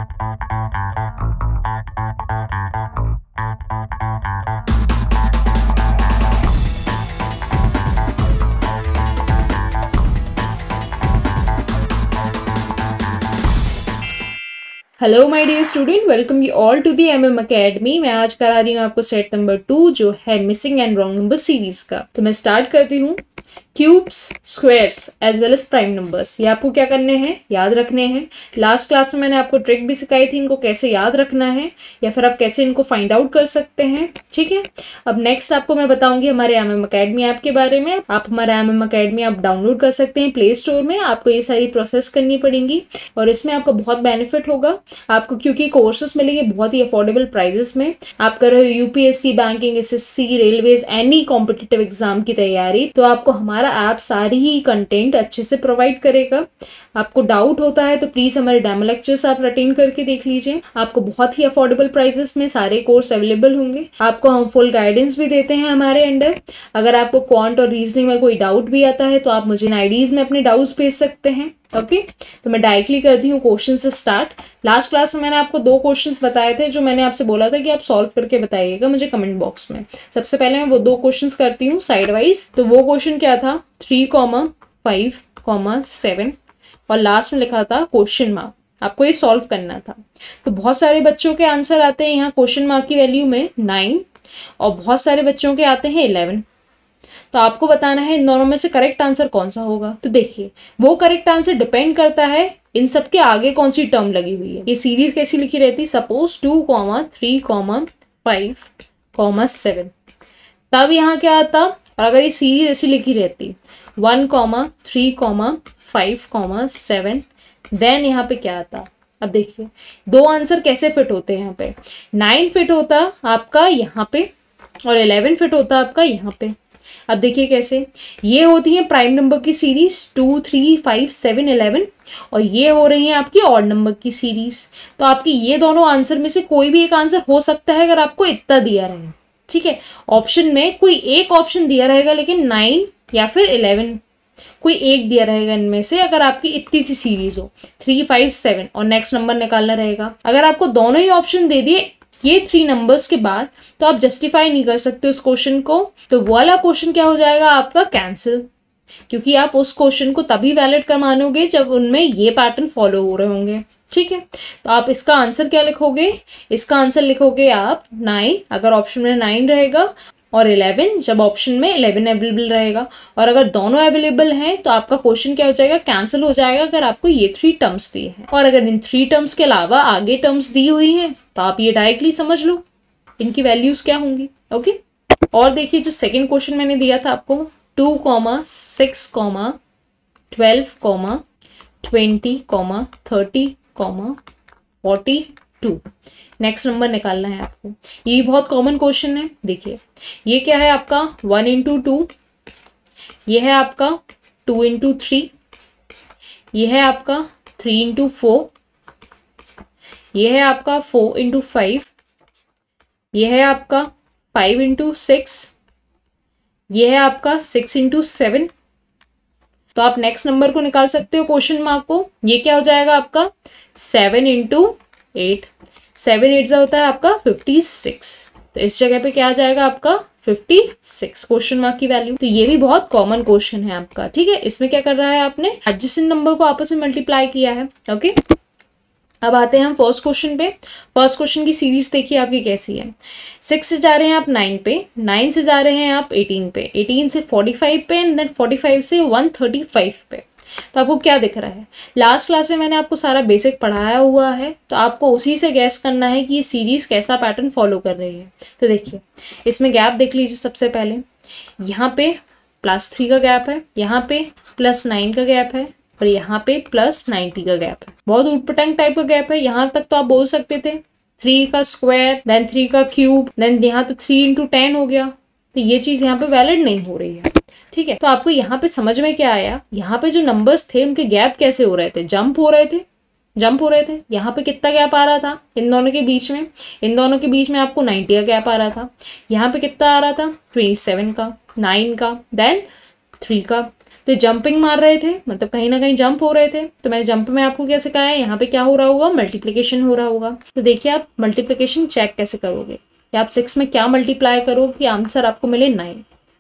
Hello my dear student, welcome you all to the MM academy. मैं आज करा रही हूँ आपको सेट नंबर 2 जो है missing and wrong number series का। तो मैं स्टार्ट करती हूँ। Cubes, squares as well as prime numbers, ये आपको क्या करने हैं, याद रखने हैं। लास्ट क्लास में मैंने आपको ट्रिक भी सिखाई थी इनको कैसे याद रखना है या फिर आप कैसे इनको फाइंड आउट कर सकते हैं। ठीक है, अब नेक्स्ट आपको मैं बताऊंगी हमारे एमएम अकेडमी ऐप के बारे में। आप हमारा एमएम अकेडमी आप डाउनलोड कर सकते हैं प्ले स्टोर में। आपको ये सारी प्रोसेस करनी पड़ेगी और इसमें आपको बहुत बेनिफिट होगा आपको, क्योंकि कोर्सेज मिलेंगे बहुत ही अफोर्डेबल प्राइजेस में। आप कर रहे हो UPSC, banking, SSC, railways, any competitive exam की तैयारी, तो आपको हमारा ऐप सारी ही कंटेंट अच्छे से प्रोवाइड करेगा। आपको डाउट होता है तो प्लीज हमारे डेमो लेक्चर्स आप अटेंड करके देख लीजिए। आपको बहुत ही अफोर्डेबल प्राइजेस में सारे कोर्स अवेलेबल होंगे। आपको हम फुल गाइडेंस भी देते हैं हमारे अंडर। अगर आपको क्वांट और रीजनिंग में कोई डाउट भी आता है तो आप मुझे आईडीज में अपने डाउट्स भेज सकते हैं। ओके, तो मैं डायरेक्टली करती हूँ क्वेश्चन से स्टार्ट। लास्ट क्लास में मैंने आपको 2 क्वेश्चंस बताए थे जो मैंने आपसे बोला था कि आप सॉल्व करके बताइएगा मुझे कमेंट बॉक्स में। सबसे पहले मैं वो 2 क्वेश्चंस करती हूँ साइड वाइज। तो वो क्वेश्चन क्या था, 3,5,7 और लास्ट में लिखा था क्वेश्चन मार्क। आपको ये सॉल्व करना था। तो बहुत सारे बच्चों के आंसर आते हैं यहाँ क्वेश्चन मार्क की वैल्यू में 9 और बहुत सारे बच्चों के आते हैं 11। तो आपको बताना है इन दोनों में से करेक्ट आंसर कौन सा होगा। तो देखिए, वो करेक्ट आंसर डिपेंड करता है इन सब के आगे कौन सी टर्म लगी हुई है। ये सीरीज कैसी लिखी रहती, सपोज 2,3,5,7, तब यहाँ क्या आता। और अगर ये सीरीज ऐसी लिखी रहती 1,3,5,7, देन यहाँ पे क्या आता। अब देखिए 2 आंसर कैसे फिट होते हैं। यहाँ पे 9 फिट होता आपका यहाँ पे और 11 फिट होता आपका यहाँ पे। अब देखिए कैसे, ये होती है प्राइम नंबर की सीरीज 2, 3, 5, 7, 11 और ये हो रही है आपकी ऑड नंबर की सीरीज। तो आपकी ये दोनों आंसर में से कोई भी एक आंसर हो सकता है अगर आपको इतना दिया रहे। ठीक है, ऑप्शन में कोई एक ऑप्शन दिया रहेगा लेकिन 9 या फिर 11 कोई एक दिया रहेगा इनमें से। अगर आपकी इतनी सी सीरीज हो 3, 5, 7 और नेक्स्ट नंबर निकालना रहेगा। अगर आपको दोनों ही ऑप्शन दे दिए ये 3 नंबर्स के बाद तो आप जस्टिफाई नहीं कर सकते उस क्वेश्चन को। तो वो वाला क्वेश्चन क्या हो जाएगा आपका, कैंसिल, क्योंकि आप उस क्वेश्चन को तभी वैलिड कर मानोगे जब उनमें ये पैटर्न फॉलो हो रहे होंगे। ठीक है, तो आप इसका आंसर क्या लिखोगे, इसका आंसर लिखोगे आप 9 अगर ऑप्शन में 9 रहेगा और 11 जब ऑप्शन में 11 अवेलेबल रहेगा। और अगर दोनों अवेलेबल हैं तो आपका क्वेश्चन क्या हो जाएगा, कैंसिल हो जाएगा अगर आपको ये 3 टर्म्स दिए हैं। और अगर इन 3 टर्म्स के अलावा आगे टर्म्स दी हुई हैं तो आप ये डायरेक्टली समझ लो इनकी वैल्यूज क्या होंगी। ओके, और देखिए जो सेकेंड क्वेश्चन मैंने दिया था आपको 2,6, 12, 20, 30, 42, नेक्स्ट नंबर निकालना है आपको। ये बहुत कॉमन क्वेश्चन है। देखिए ये क्या है आपका 1 into 2, ये है आपका 2 into 3, ये है आपका 3 into 4, ये है आपका 4 into 5, ये है आपका 5 into 6, ये है आपका 6 into 7। तो आप नेक्स्ट नंबर को निकाल सकते हो क्वेश्चन मार्क को। ये क्या हो जाएगा आपका 7 into 8, 7 8 होता है आपका 56। तो इस जगह पे क्या आ जाएगा आपका 56 क्वेश्चन मार्क की वैल्यू। तो ये भी बहुत कॉमन क्वेश्चन है आपका। ठीक है, इसमें क्या कर रहा है आपने एडजेसेंट नंबर को आपस में मल्टीप्लाई किया है। ओके, अब आते हैं हम फर्स्ट क्वेश्चन पे। फर्स्ट क्वेश्चन की सीरीज देखिए आपकी कैसी है। 6 से जा रहे हैं आप 9 पे, 9 से जा रहे हैं आप 18 पे, 18 से 45 पे एंड देन 45 से 135 पे। तो आपको क्या दिख रहा है, लास्ट क्लास में मैंने आपको सारा बेसिक पढ़ाया हुआ है, तो आपको उसी से गैस करना है कि ये सीरीज कैसा पैटर्न फॉलो कर रही है। तो देखिए इसमें गैप देख लीजिए। सबसे पहले यहाँ पे +3 का गैप है, यहाँ पे +9 का गैप है और यहाँ पे +90 का गैप है। बहुत उटपटांग टाइप का गैप है। यहाँ तक तो आप बोल सकते थे 3 का स्क्वायर देन 3 का क्यूब देन यहाँ तो 3 into 10 हो गया। तो ये चीज यहाँ पे वैलिड नहीं हो रही है। ठीक है, तो आपको यहाँ पे समझ में क्या आया, यहाँ पे जो नंबर्स थे उनके गैप कैसे हो रहे थे, जंप हो रहे थे। यहाँ पे कितना गैप आ रहा था इन दोनों के बीच में, इन दोनों के बीच में आपको 90 का गैप आ रहा था। यहाँ पे कितना आ रहा था 27 का, 9 का, देन 3 का। तो जंपिंग मार रहे थे, मतलब कहीं ना कहीं जंप हो रहे थे। तो मैंने जंप में आपको क्या सिखाया है, यहाँ पे क्या हो रहा होगा, मल्टीप्लीकेशन हो रहा होगा। तो देखिए आप मल्टीप्लीकेशन चेक कैसे करोगे कि आप 6 में क्या मल्टीप्लाई करो कि आंसर आपको मिले 9।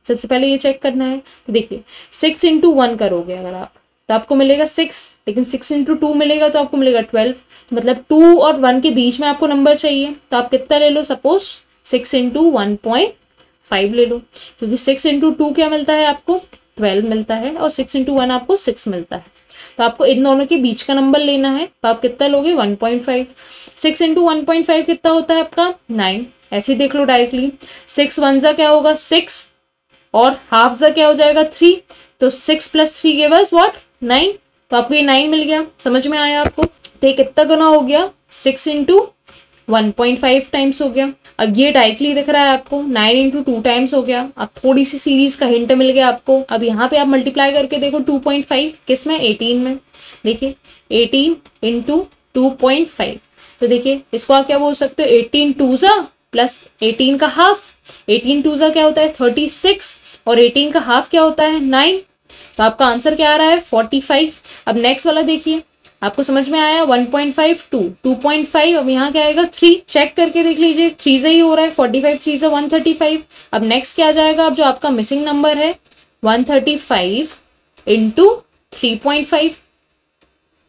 सबसे पहले ये चेक करना है। तो देखिए 6 इंटू 1 करोगे अगर आप, तो आपको मिलेगा 6, लेकिन 6 इंटू 2 मिलेगा तो आपको मिलेगा 12। तो मतलब 2 और 1 के बीच में आपको नंबर चाहिए, तो आप कितना ले लो, सपोज 6 इंटू 1.5 ले लो, क्योंकि 6 इंटू 2 क्या मिलता है आपको, 12 मिलता है, और 6 इंटू 1 आपको 6 मिलता है। तो आपको इन दोनों के बीच का नंबर लेना है, तो आप कितना लोगे, 1.5। 6 इंटू 1.5 कितना होता है आपका, 9। ऐसे ही देख लो डायरेक्टली, 6 1 जा क्या होगा 6, और हाफ जा क्या हो जाएगा 3, तो 6 + 3 गिव अस व्हाट, 9। तो आपको ये 9 मिल गया। समझ में आया आपको। तो ये कितना गुना हो गया, 6 इंटू 1.5 टाइम्स हो गया। अब ये डायरेक्टली दिख रहा है आपको, 9 इंटू 2 टाइम्स हो गया। अब थोड़ी सी सीरीज का हिंट मिल गया आपको। अब यहाँ पे आप मल्टीप्लाई करके देखो 2.5 किस में, 18 में। देखिए 18 इंटू 2.5, तो देखिए इसको आप क्या बोल सकते हो, 18 2 जा प्लस 18 का हाफ। 18 2 जा क्या होता है 36, और 18 का हाफ क्या होता है 9। तो आपका आंसर क्या आ रहा है 45। अब नेक्स्ट वाला देखिए, आपको समझ में आया, 1.5 2, 2.5, अब यहाँ क्या आएगा 3। चेक करके देख लीजिए 3 से ही हो रहा है, 45 3 से 135। अब नेक्स्ट क्या जाएगा, अब जो आपका मिसिंग नंबर है 135 इंटू 3.5।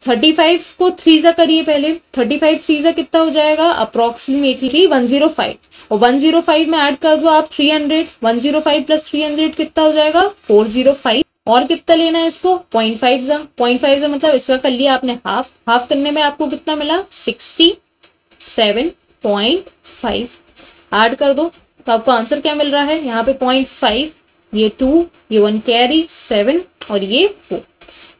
35 को 3 से करिए पहले, 35 3 से कितना हो जाएगा, अप्रोक्सीमेटली 105, और 105 में ऐड कर दो आप 300। 105 प्लस 300 कितना हो जाएगा 405। और कितना लेना है इसको, 0.5 जा, 0.5 जा मतलब इसका कर लिया आपने हाफ। हाफ करने में आपको कितना मिला 67.5। ऐड कर दो तो आपको आंसर क्या मिल रहा है, यहाँ पे 0.5, ये 2, ये 1 कैरी 7, और ये 4,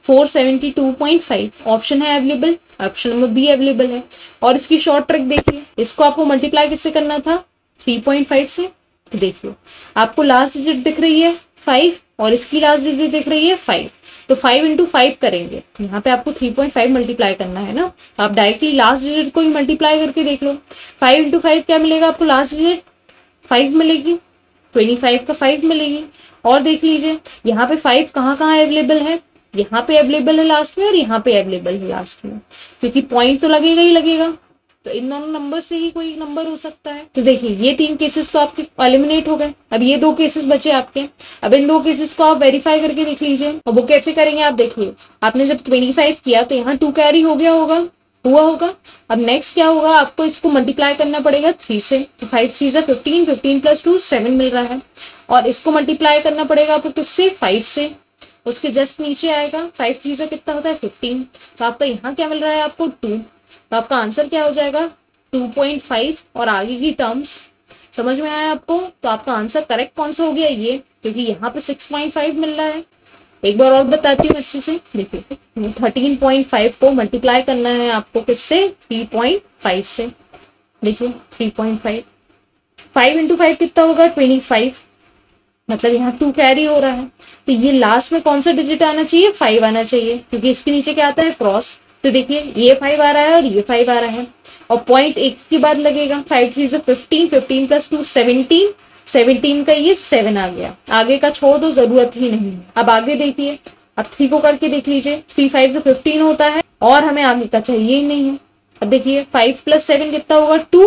472.5 ऑप्शन है available, option number be available है। और इसकी शॉर्ट ट्रिक देखिए, इसको आपको मल्टीप्लाई किससे करना था, 3.5 से। तो देखिए आपको लास्ट डिजिट दिख रही है 5, और इसकी लास्ट डिजिट दिख रही है 5, तो 5 इंटू 5 करेंगे। यहाँ पे आपको 3.5 मल्टीप्लाई करना है ना, तो आप डायरेक्टली लास्ट डिजिट को ही मल्टीप्लाई करके देख लो। 5 इंटू 5 क्या मिलेगा आपको, लास्ट डिजिट 5 मिलेगी, 25 का 5 मिलेगी। और देख लीजिए यहाँ पे 5 कहाँ कहाँ अवेलेबल है, यहाँ पे अवेलेबल है लास्ट में, और यहाँ पे अवेलेबल है लास्ट में, क्योंकि पॉइंट तो लगेगा ही लगेगा। तो इन दोनों नंबर से ही कोई नंबर हो सकता है। तो देखिए ये 3 केसेस तो आपके एलिमिनेट हो गए। अब ये 2 केसेस बचे आपके। अब इन 2 केसेस को आप वेरीफाई करके देख लीजिए, और वो कैसे करेंगे आप देखिए। आपने जब 25 किया तो यहाँ 2 कैरी हो गया हुआ होगा। अब नेक्स्ट क्या होगा, आपको इसको मल्टीप्लाई करना पड़ेगा 3 से, तो 5 3 से 15, 15 प्लस 2 7 मिल रहा है। और इसको मल्टीप्लाई करना पड़ेगा आपको किससे, 5 से, उसके जस्ट नीचे आएगा 5 3 से कितना होता है 15। तो आपका यहाँ क्या मिल रहा है आपको 2। तो आपका आंसर क्या हो जाएगा 2.5, और आगे की टर्म्स समझ में आया आपको। तो आपका आंसर करेक्ट कौन सा हो गया ये, क्योंकि यहाँ पे 6.5 मिल रहा है। एक बार और बताती हूँ अच्छे से, देखिए 13.5 को मल्टीप्लाई करना है आपको किससे, 3.5 से। देखिए 3.5, 5 इंटू 5 कितना होगा 25, मतलब यहाँ 2 कैरी हो रहा है। तो ये लास्ट में कौन सा डिजिट आना चाहिए, 5 आना चाहिए, क्योंकि इसके नीचे क्या आता है क्रॉस। तो देखिए ये 5 आ रहा है और ये 5 आ रहा है, और पॉइंट एक के बाद लगेगा। 5 3 से 15, 15 प्लस 2 17, 17 का ये 7 आ गया। आगे का छोड़ दो, जरूरत ही नहीं है। अब आगे देखिए, अब 3 को करके देख लीजिए, 3 5 से 15 होता है, और हमें आगे का चाहिए ही नहीं है। अब देखिए 5 + 7 कितना होगा 2,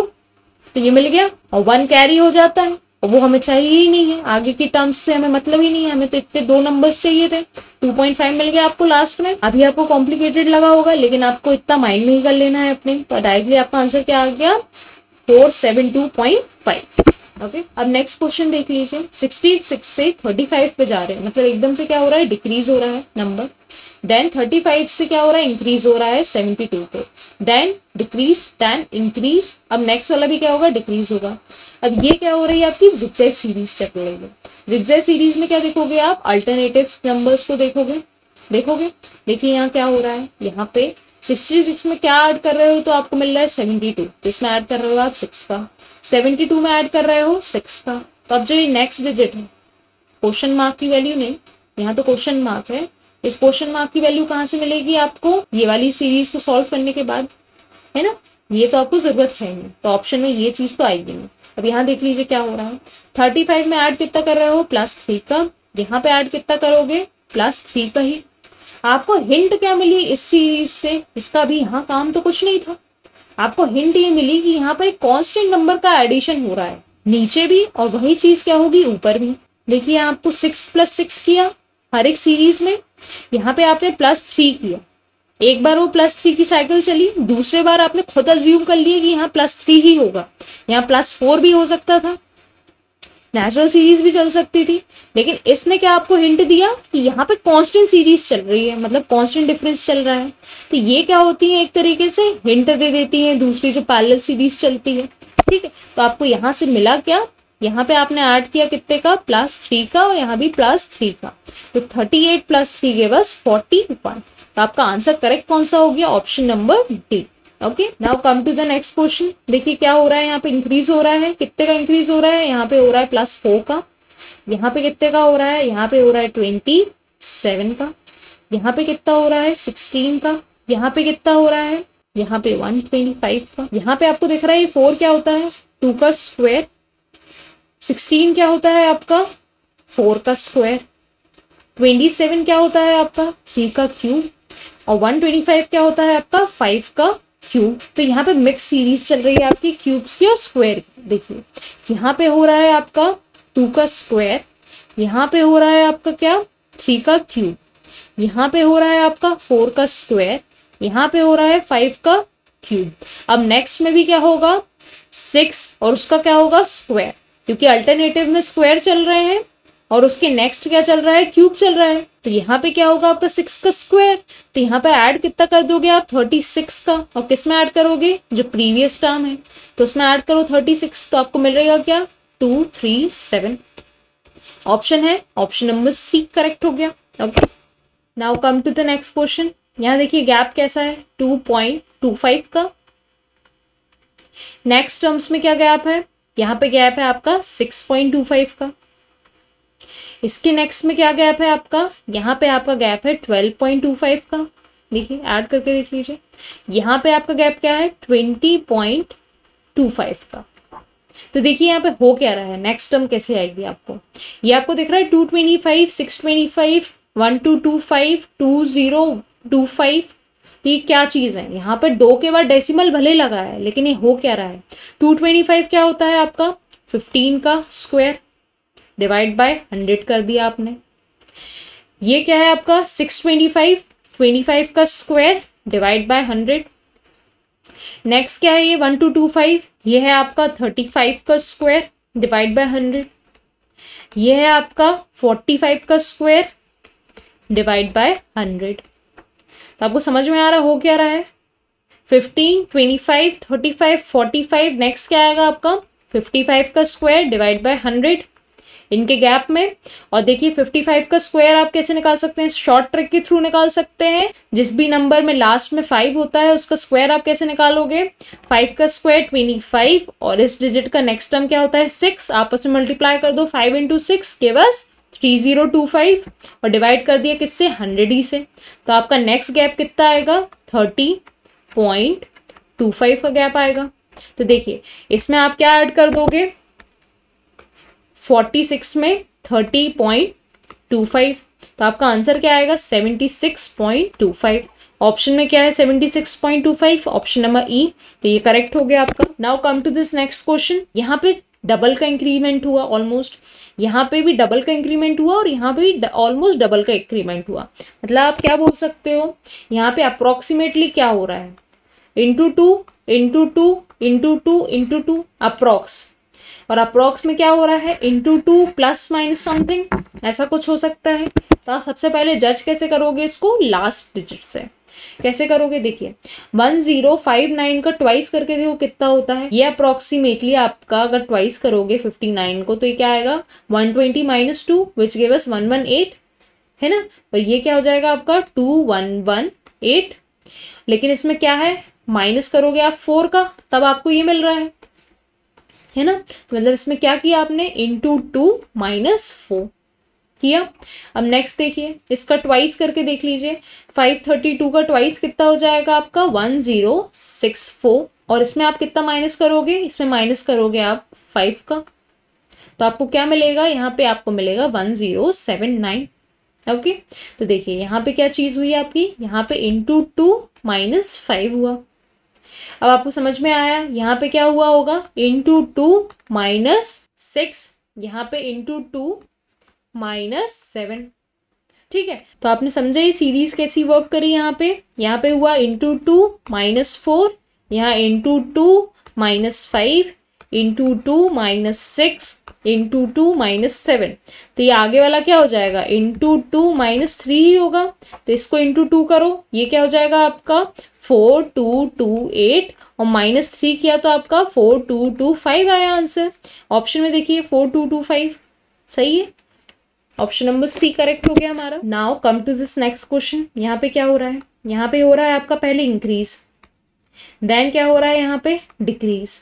तो ये मिल गया, और 1 कैरी हो जाता है, और वो हमें चाहिए ही नहीं है। आगे की टर्म्स से हमें मतलब ही नहीं है, हमें तो इतने 2 नंबर्स चाहिए थे। 2.5 मिल गया आपको लास्ट में। अभी आपको कॉम्प्लिकेटेड लगा होगा, लेकिन आपको इतना माइंड में ही कर लेना है अपने। तो डायरेक्टली आपका आंसर क्या आ गया, 472.5। ओके, अब नेक्स्ट क्वेश्चन देख लीजिए। 66 से 35 पे जा रहे हैं, मतलब एकदम से क्या हो रहा है, डिक्रीज हो रहा है नंबर। देन 35 से क्या हो रहा है, इंक्रीज हो रहा है 72 पे। Then decrease, then increase. अब नेक्स्ट वाला भी क्या होगा, डिक्रीज होगा। अब ये क्या हो रही है, आपकी जिगजैग सीरीज चल रही है। जिगजैग सीरीज में क्या देखोगे आप, अल्टरनेटिव नंबर्स को देखोगे। देखिए यहाँ क्या हो रहा है, यहाँ पे 66 में क्या ऐड कर रहे हो, तो आपको मिल रहा है 72, तो इसमें ऐड कर रहे हो आप 6 का। 72 में ऐड कर रहे हो 6 का। तो अब जो ये नेक्स्ट डिजिट है, क्वेश्चन मार्क की वैल्यू नहीं, यहाँ तो क्वेश्चन मार्क है, इस क्वेश्चन मार्क की वैल्यू कहाँ से मिलेगी आपको, ये वाली सीरीज को सॉल्व करने के बाद, है ना। ये तो आपको जरूरत है नहीं, तो ऑप्शन में ये चीज तो आएगी नहीं। अब यहाँ देख लीजिए क्या हो रहा है, 35 में ऐड कितना कर रहे हो, +3 का। यहाँ पे ऐड कितना करोगे, +3 का ही। आपको हिंट क्या मिली इस सीरीज से? इसका भी यहाँ काम तो कुछ नहीं था। आपको हिंट ये मिली कि यहाँ पर एक कांस्टेंट नंबर का एडिशन हो रहा है नीचे भी, और वही चीज क्या होगी ऊपर भी। देखिए आपको 6 + 6 किया हर एक सीरीज में, यहाँ पे आपने +3 किया। एक बार वो +3 की साइकिल चली, दूसरे बार आपने खुद अज्यूम कर लिया कि यहाँ +3 ही होगा, यहाँ +4 भी हो सकता था, नेचुरल सीरीज भी चल सकती थी। लेकिन इसने क्या आपको हिंट दिया कि यहाँ पे कांस्टेंट सीरीज चल रही है, मतलब कांस्टेंट डिफरेंस चल रहा है। तो ये क्या होती है, एक तरीके से हिंट दे देती है दूसरी जो पैरेलल सीरीज चलती है। ठीक है, तो आपको यहाँ से मिला क्या, यहाँ पे आपने ऐड किया कितने का, +3 का, और यहाँ भी +3 का, तो 38 + 3 के बस 41। तो आपका आंसर करेक्ट कौन सा हो गया, option number D. Okay, now come to the next question. देखिए क्या हो रहा है, यहाँ पे इंक्रीज हो रहा है, कितने का इंक्रीज हो रहा है, यहाँ पे हो रहा है +4 का। यहाँ पे कितने का हो रहा है, यहाँ पे हो रहा है 27 का। यहाँ पे कितना हो रहा है, 16 का। यहाँ पे कितना हो रहा है, यहाँ पे 125 का। यहाँ पे आपको दिख रहा है 4 क्या होता है, 2 का स्क्वायर। 16 क्या होता है आपका, 4 का स्क्वायर। 27 क्या होता है आपका, 3 का क्यूब। और 125 क्या होता है आपका, 5 का क्यूब। तो यहाँ पे मिक्स सीरीज चल रही है आपकी क्यूब्स की और स्क्वायर की। देखिए यहाँ पे हो रहा है आपका 2 का स्क्वायर, यहाँ पे हो रहा है आपका क्या, 3 का क्यूब, यहाँ पे हो रहा है आपका 4 का स्क्वायर, यहाँ पे हो रहा है 5 का क्यूब। अब नेक्स्ट में भी क्या होगा, 6 और उसका क्या होगा, स्क्वायर, क्योंकि अल्टरनेटिव में स्क्वायर चल रहे हैं और उसके नेक्स्ट क्या चल रहा है, क्यूब चल रहा है। तो यहाँ पे क्या होगा आपका 6 का स्क्वायर। तो यहाँ पे ऐड कितना कर दोगे आप, 36 का, और किस में ऐड करोगे, जो प्रीवियस टर्म है, तो उसमें ऐड करो 36, तो आपको मिल रहेगा क्या, 237। ऑप्शन है ऑप्शन नंबर सी करेक्ट हो गया। Okay, now come to the next question. यहाँ देखिए गैप कैसा है, 2.25 का। नेक्स्ट टर्म्स में क्या गैप है, यहाँ पे गैप है आपका 6.25 का। इसके नेक्स्ट में क्या गैप है आपका, यहाँ पे आपका गैप है 12.25 का। देखिए ऐड करके देख लीजिए, यहाँ पे आपका गैप क्या है, 20.25 का। तो देखिए यहाँ पे हो क्या रहा है, नेक्स्ट टर्म कैसे आएगी आपको, ये आपको दिख रहा है 225, 625, 1225, 2025। तो ये क्या चीज़ है, यहाँ पर 2 के बाद डेसिमल भले लगा है, लेकिन ये हो क्या रहा है, 225 क्या होता है आपका, 15 का स्क्वायर डिवाइड बाय 100 कर दिया आपने। ये क्या है आपका 625, 25 का स्क्वायर डिवाइड बाय 100। नेक्स्ट क्या है ये 1225, ये है आपका 35 का स्क्वायर डिवाइड बाय 100। ये है आपका 45 का स्क्वायर डिवाइड बाय 100। तो आपको समझ में आ रहा हो क्या रहा है, 15, 25, 35, 45, नेक्स्ट क्या आएगा आपका 55 का स्क्वायर डिवाइड बाय 100 इनके गैप में। और देखिए 55 का स्क्वायर आप कैसे निकाल सकते हैं, शॉर्ट ट्रिक के थ्रू निकाल सकते हैं। जिस भी नंबर में लास्ट में 5 होता है उसका स्क्वायर आप कैसे निकालोगे, 5 का स्क्वायर 25 और इस डिजिट का नेक्स्ट टर्म क्या होता है 6, आपस में मल्टीप्लाई कर दो 5 × 6 के बस 3025 और डिवाइड कर दिया किससे 100 ही से। तो आपका नेक्स्ट गैप कितना आएगा 30.25 का गैप आएगा। तो देखिए इसमें आप क्या ऐड कर दोगे, 46 में 30.25, तो आपका आंसर क्या आएगा 76.25। ऑप्शन में क्या है 76.25, ऑप्शन नंबर ई। तो ये करेक्ट हो गया आपका। Now come to this next question. यहाँ पे डबल का इंक्रीमेंट हुआ ऑलमोस्ट, यहाँ पे भी डबल का इंक्रीमेंट हुआ और यहाँ पे भी ऑलमोस्ट डबल का इंक्रीमेंट हुआ। मतलब आप क्या बोल सकते हो, यहाँ पे अप्रोक्सीमेटली क्या हो रहा है, into two into two into two into two approx, और अप्रोक्स में क्या हो रहा है into two plus minus something, ऐसा कुछ हो सकता है। तो आप सबसे पहले जज कैसे करोगे इसको, लास्ट डिजिट से कैसे करोगे। देखिए 1059 का ट्वाइस करके देखो कितना होता है, ये अप्रोक्सीमेटली आपका अगर ट्वाइस करोगे 59 को तो ये क्या आएगा 120 - 2 विच गिव अस 118 है ना। और ये क्या हो जाएगा आपका 2118, लेकिन इसमें क्या है माइनस करोगे आप 4 का तब आपको ये मिल रहा है ना। मतलब इसमें क्या किया आपने इंटू 2 - 4 किया। अब नेक्स्ट देखिए इसका ट्वाइस करके देख लीजिए, 532 का ट्वाइस कितना हो जाएगा आपका 1064, और इसमें आप कितना माइनस करोगे, इसमें माइनस करोगे आप 5 का, तो आपको क्या मिलेगा, यहाँ पे आपको मिलेगा 1079। ओके, तो देखिए यहाँ पे क्या चीज़ हुई आपकी, यहाँ पे इंटू 2 -5 हुआ। अब आपको समझ में आया यहाँ पे क्या हुआ होगा, इंटू 2 -6, यहाँ पे इंटू 2 -7। ठीक है, तो आपने समझा ये सीरीज कैसी वर्क करी। यहाँ पे हुआ इंटू 2 -4, यहाँ इंटू 2 -5, इंटू 2 -6, इंटू 2 -7। तो ये आगे वाला क्या हो जाएगा, इंटू 2 -3 ही होगा। तो इसको इंटू 2 करो, ये क्या हो जाएगा आपका 4 2 2 8, और -3 किया तो आपका 4 2 2 5 आया आंसर। ऑप्शन में देखिए 4 2 2 5 सही है, ऑप्शन नंबर सी करेक्ट हो गया हमारा। Now come to this next question. यहाँ पे क्या हो रहा है, यहाँ पे हो रहा है आपका पहले इंक्रीज, देन क्या हो रहा है यहाँ पे decrease,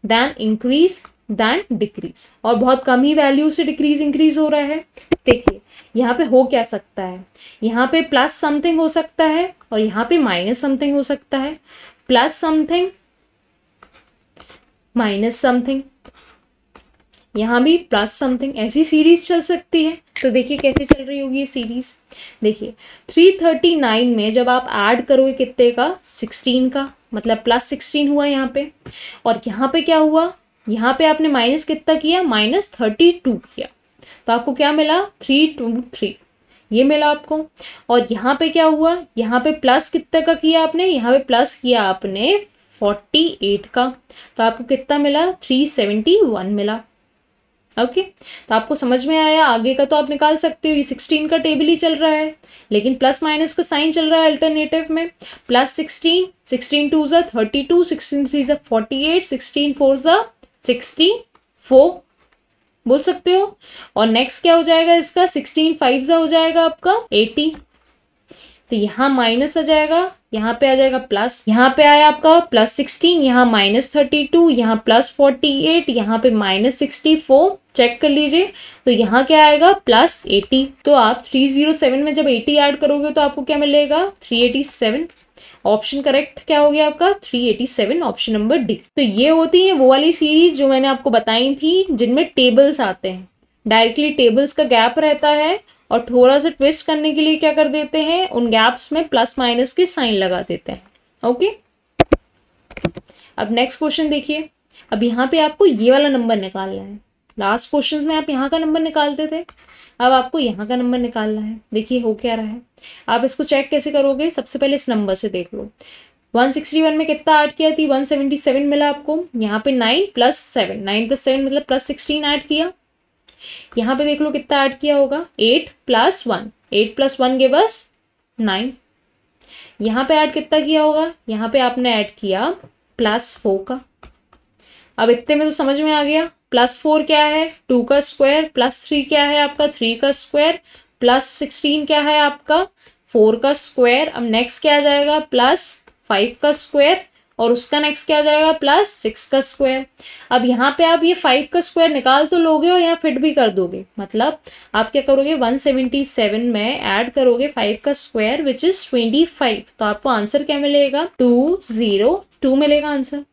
then increase, then decrease, और बहुत कम ही वैल्यू से डिक्रीज इंक्रीज हो रहा है। देखिए यहाँ पे हो क्या सकता है, यहाँ पे प्लस समथिंग हो सकता है और यहाँ पे माइनस समथिंग हो सकता है, प्लस समथिंग माइनस समथिंग, यहाँ भी प्लस समथिंग, ऐसी सीरीज चल सकती है। तो देखिए कैसे चल रही होगी ये सीरीज। देखिए 339 में जब आप ऐड करोगे कितने का, 16 का, मतलब +16 हुआ यहाँ पे, और यहाँ पे क्या हुआ, यहाँ पे आपने माइनस कितना किया, -32 किया, तो आपको क्या मिला 323, ये मिला आपको। और यहाँ पे क्या हुआ, यहाँ पे प्लस कितने का किया आपने, यहाँ पे प्लस किया आपने 48 का, तो आपको कितना मिला 371 मिला। ओके, तो आपको समझ में आया। आगे का तो आप निकाल सकते हो, ये 16 का टेबल ही चल रहा है, लेकिन प्लस माइनस का साइन चल रहा है अल्टरनेटिव में। +16, 16 2 ज़ा 32, 16 3 ज़ा 48, 16 4 ज़ा 64 बोल सकते हो। और नेक्स्ट क्या हो जाएगा इसका, 16 5 ज़ा हो जाएगा आपका 80, तो यहाँ माइनस आ जाएगा, यहाँ पे आ जाएगा प्लस, यहाँ पे आया आपका +16, यहाँ -32, यहाँ +48, यहाँ पे -64, चेक कर लीजिए। तो यहाँ क्या आएगा +80। तो आप 307 में जब 80 ऐड करोगे तो आपको क्या मिलेगा 387। ऑप्शन करेक्ट क्या हो गया आपका 387, ऑप्शन नंबर डी। तो ये होती है वो वाली सीरीज जो मैंने आपको बताई थी, जिनमें टेबल्स आते हैं, डायरेक्टली टेबल्स का गैप रहता है, और थोड़ा सा ट्विस्ट करने के लिए क्या कर देते हैं, उन गैप्स में प्लस माइनस के साइन लगा देते हैं। ओके, अब नेक्स्ट क्वेश्चन देखिए। अब यहाँ पे आपको ये वाला नंबर निकालना है। लास्ट क्वेश्चन में आप यहाँ का नंबर निकालते थे, अब आपको यहाँ का नंबर निकालना है। देखिए हो क्या रहा है, आप इसको चेक कैसे करोगे, सबसे पहले इस नंबर से देख लो। 161 में कितना ऐड किया थी, 177 मिला आपको। यहाँ पे 9 + 7, 9 + 7 मतलब +16 ऐड किया। यहाँ पे देख लो कितना ऐड किया होगा, 8 + 1, 8 + 1 के बस 9। यहाँ पे ऐड कितना किया होगा, यहाँ पे आपने ऐड किया +4 का। अब इतने में तो समझ में आ गया, +4 क्या है 2 का स्क्वायर, +3 क्या है आपका 3 का स्क्वायर, +16 क्या है आपका 4 का स्क्वायर। अब नेक्स्ट क्या आ जाएगा +5 का स्क्वायर, और उसका नेक्स्ट क्या आ जाएगा +6 का स्क्वायर। अब यहाँ पे आप ये 5 का स्क्वायर निकाल तो लोगे और यहाँ फिट भी कर दोगे, मतलब आप क्या करोगे 177 में ऐड करोगे 5 का स्क्वायर विच इज 25, तो आपको आंसर क्या मिलेगा 202 मिलेगा आंसर।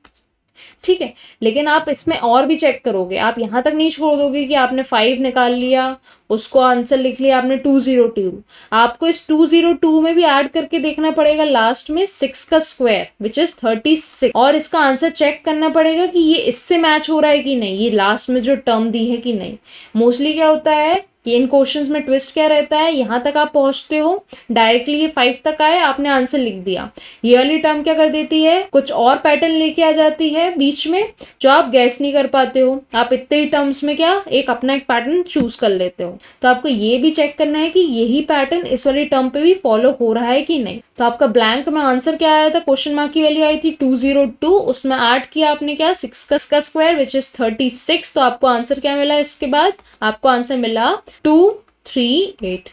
ठीक है, लेकिन आप इसमें और भी चेक करोगे, आप यहाँ तक नहीं छोड़ दोगे कि आपने 5 निकाल लिया, उसको आंसर लिख लिया आपने 202। आपको इस 202 में भी ऐड करके देखना पड़ेगा लास्ट में 6 का स्क्वायर विच इज 36, और इसका आंसर चेक करना पड़ेगा कि ये इससे मैच हो रहा है कि नहीं, ये लास्ट में जो टर्म दी है कि नहीं। मोस्टली क्या होता है कि इन क्वेश्चंस में ट्विस्ट क्या रहता है, यहाँ तक आप पहुंचते हो, डायरेक्टली ये 5 तक आए, आपने आंसर लिख दिया, ये वाली टर्म क्या कर देती है, कुछ और पैटर्न लेके आ जाती है बीच में, जो आप गैस नहीं कर पाते हो। आप इतने ही टर्म्स में क्या एक अपना एक पैटर्न चूज कर लेते हो। तो आपको ये भी चेक करना है कि यही पैटर्न इस वाली टर्म पे भी फॉलो हो रहा है कि नहीं। तो आपका ब्लैंक में आंसर क्या आया था, क्वेश्चन मार्क की वैल्यू आई थी 202, उसमें ऐड किया आपने क्या 6 का स्क्वायर विच इज 36, तो आपको आंसर क्या मिला, इसके बाद आपको आंसर मिला 238।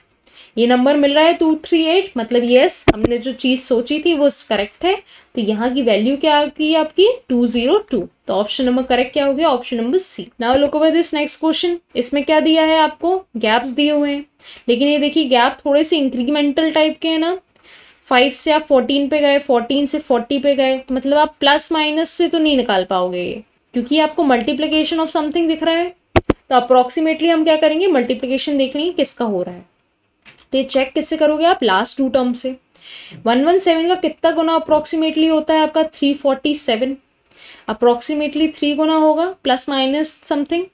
ये नंबर मिल रहा है 238, मतलब यस हमने जो चीज सोची थी वो करेक्ट है। तो यहाँ की वैल्यू क्या की आपकी 202, तो ऑप्शन नंबर करेक्ट क्या हो गया, option number C. Now look over this next question. इसमें क्या दिया है आपको, गैप्स दिए हुए हैं, लेकिन ये देखिए गैप थोड़े से इंक्रीमेंटल टाइप के हैं ना। 5 से आप 14 पे गए, 14 से 40 पे गए, मतलब आप प्लस माइनस से तो नहीं निकाल पाओगे ये, क्योंकि आपको मल्टीप्लिकेशन ऑफ समथिंग दिख रहा है। तो अप्रोक्सीमेटली हम क्या करेंगे, मल्टीप्लिकेशन देख लेंगे किसका हो रहा है। तो ये चेक किससे करोगे आप, लास्ट 2 टर्म से। 117 का कितना गुना अप्रोक्सीमेटली होता है आपका, 347। अप्रोक्सीमेटली 3 गुना होगा plus minus something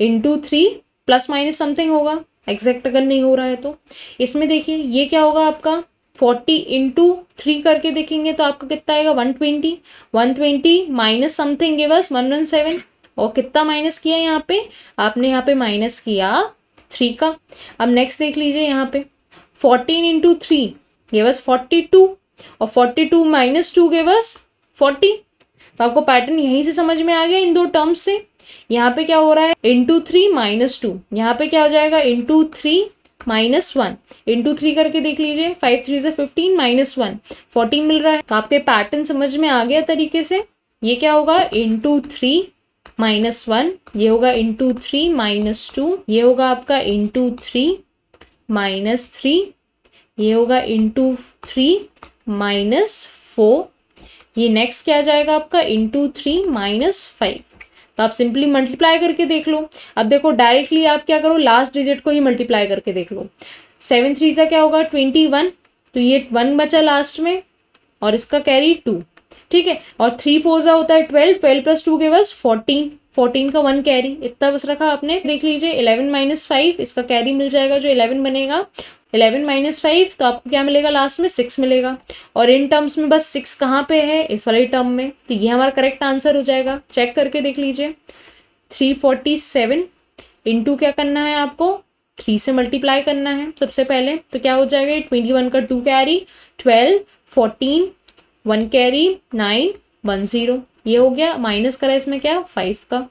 into 3 plus minus something होगा, एग्जैक्ट अगर नहीं हो रहा है तो। इसमें देखिए ये क्या होगा आपका 40 इंटू 3 करके देखेंगे तो आपका कितना आएगा 120। 120 माइनस समथिंग गिव अस 117। और कितना माइनस किया यहाँ पे आपने, यहाँ पे माइनस किया 3 का। अब नेक्स्ट देख लीजिए यहाँ पे 14 इंटू 3 गिव अस 42 और 42 माइनस 2 गिव अस 40। तो आपको पैटर्न यहीं से समझ में आ गया इन दो टर्म्स से। यहाँ पे क्या हो रहा है इंटू 3 माइनस 2, यहाँ पे क्या हो जाएगा इंटू 3 माइनस 1। इंटू 3 करके देख लीजिए 5 3 से 15 माइनस 1 14 मिल रहा है। तो आपके पैटर्न समझ में आ गया तरीके से। ये क्या होगा इंटू 3 माइनस 1, ये होगा इंटू 3 माइनस 2, ये होगा आपका इंटू 3 माइनस 3, ये होगा इंटू 3 माइनस 4, ये नेक्स्ट क्या आ जाएगा आपका इंटू 3 माइनस 5। तो आप सिंपली मल्टीप्लाई करके देख लो। अब देखो डायरेक्टली आप क्या करो, लास्ट डिजिट को ही मल्टीप्लाई करके देख लो। 7 3 का क्या होगा 21, तो ये 1 बचा लास्ट में और इसका कैरी 2, ठीक है। और 3 4 होता है 12, 12 प्लस 2 के बस 14, 14 का 1 कैरी, इतना बस रखा आपने। देख लीजिए 11 माइनस 5, इसका कैरी मिल जाएगा जो 11 बनेगा। 11 माइनस 5 तो आपको क्या मिलेगा लास्ट में 6 मिलेगा। और इन टर्म्स में बस 6 कहाँ पे है, इस वाले टर्म में। तो ये हमारा करेक्ट आंसर हो जाएगा। चेक करके देख लीजिए 347 इंटू क्या करना है आपको 3 से मल्टीप्लाई करना है सबसे पहले। तो क्या हो जाएगा 21 का 2 कैरी 12 14 1 कैरी 9 1 0, ये हो गया। माइनस करा इसमें क्या 5 का,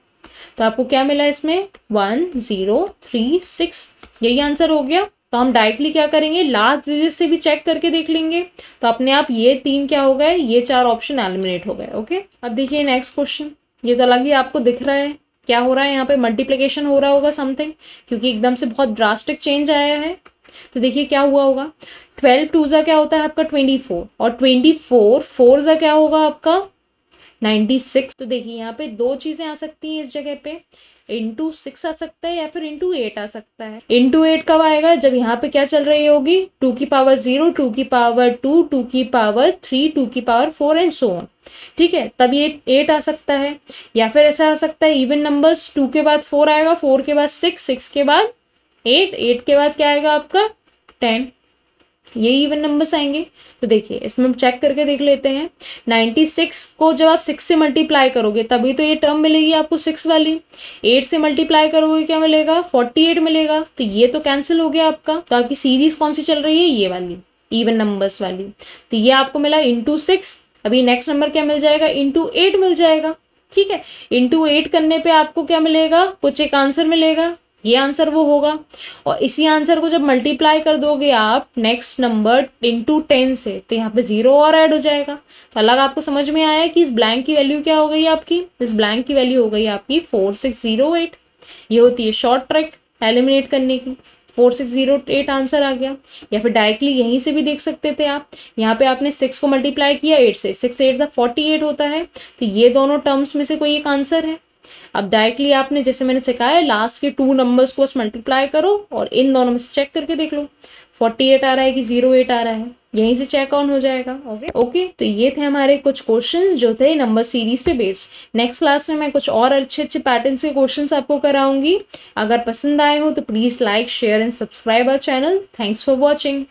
तो आपको क्या मिला इसमें 1036, यही आंसर हो गया। तो हम डायरेक्टली क्या करेंगे लास्ट डिजिट से भी चेक करके देख लेंगे। तो अपने आप ये 3 क्या हो गए, ये 4 ऑप्शन एलिमिनेट हो गए। ओके, अब देखिए नेक्स्ट क्वेश्चन। ये तो अलग ही आपको दिख रहा है क्या हो रहा है, यहाँ पे मल्टीप्लिकेशन हो रहा होगा समथिंग, क्योंकि एकदम से बहुत ड्रास्टिक चेंज आया है। तो देखिए क्या हुआ होगा 12 2 क्या होता है आपका 24 और 24 4 क्या होगा आपका 96। तो देखिए यहाँ पे 2 चीजें आ सकती हैं इस जगह पे, इंटू 6 आ सकता है या फिर इंटू 8 आ सकता है। इंटू 8 कब आएगा, जब यहाँ पे क्या चल रही होगी 2 की पावर 0 2 की पावर 2 2 की पावर 3 2 की पावर 4 एंड सो ऑन, ठीक है, तब ये 8 आ सकता है। या फिर ऐसा आ सकता है इवन नंबर्स, 2 के बाद 4 आएगा, 4 के बाद 6 6 के बाद 8 8 के बाद क्या आएगा आपका 10, ये इवन नंबर्स आएंगे। तो देखिए इसमें हम चेक करके देख लेते हैं। 96 को जब आप 6 से मल्टीप्लाई करोगे तभी तो ये टर्म मिलेगी आपको 6 वाली। 8 से मल्टीप्लाई करोगे क्या मिलेगा 48 मिलेगा, तो ये तो कैंसिल हो गया आपका। तो आपकी सीरीज कौन सी चल रही है, ये वाली इवन नंबर्स वाली। तो ये आपको मिला इंटू 6। अभी नेक्स्ट नंबर क्या मिल जाएगा इंटू 8 मिल जाएगा, ठीक है। इंटू 8 करने पे आपको क्या मिलेगा, कुछ एक आंसर मिलेगा, ये आंसर वो होगा। और इसी आंसर को जब मल्टीप्लाई कर दोगे आप नेक्स्ट नंबर इंटू 10 से, तो यहाँ पे 0 और ऐड हो जाएगा। तो अलग आपको समझ में आया कि इस ब्लैंक की वैल्यू क्या हो गई आपकी, इस ब्लैंक की वैल्यू हो गई आपकी 4608। ये होती है शॉर्ट ट्रिक एलिमिनेट करने की। 4608 आंसर आ गया। या फिर डायरेक्टली यहीं से भी देख सकते थे आप, यहाँ पे आपने 6 को मल्टीप्लाई किया 8 से, 6 8 48 होता है। तो ये दोनों टर्म्स में से कोई एक आंसर है। अब डायरेक्टली आपने जैसे मैंने सिखाया लास्ट के 2 नंबर्स को बस मल्टीप्लाई करो और इन दोनों में से चेक करके देख लो 48 आ रहा है कि 08 आ रहा है, यहीं से चेक ऑन हो जाएगा। ओके, तो ये थे हमारे कुछ क्वेश्चंस जो थे नंबर सीरीज पे बेस्ड। नेक्स्ट क्लास में मैं कुछ और अच्छे अच्छे पैटर्न्स के क्वेश्चंस आपको कराऊंगी। अगर पसंद आए हो तो please like share and subscribe our channel. Thanks for watching.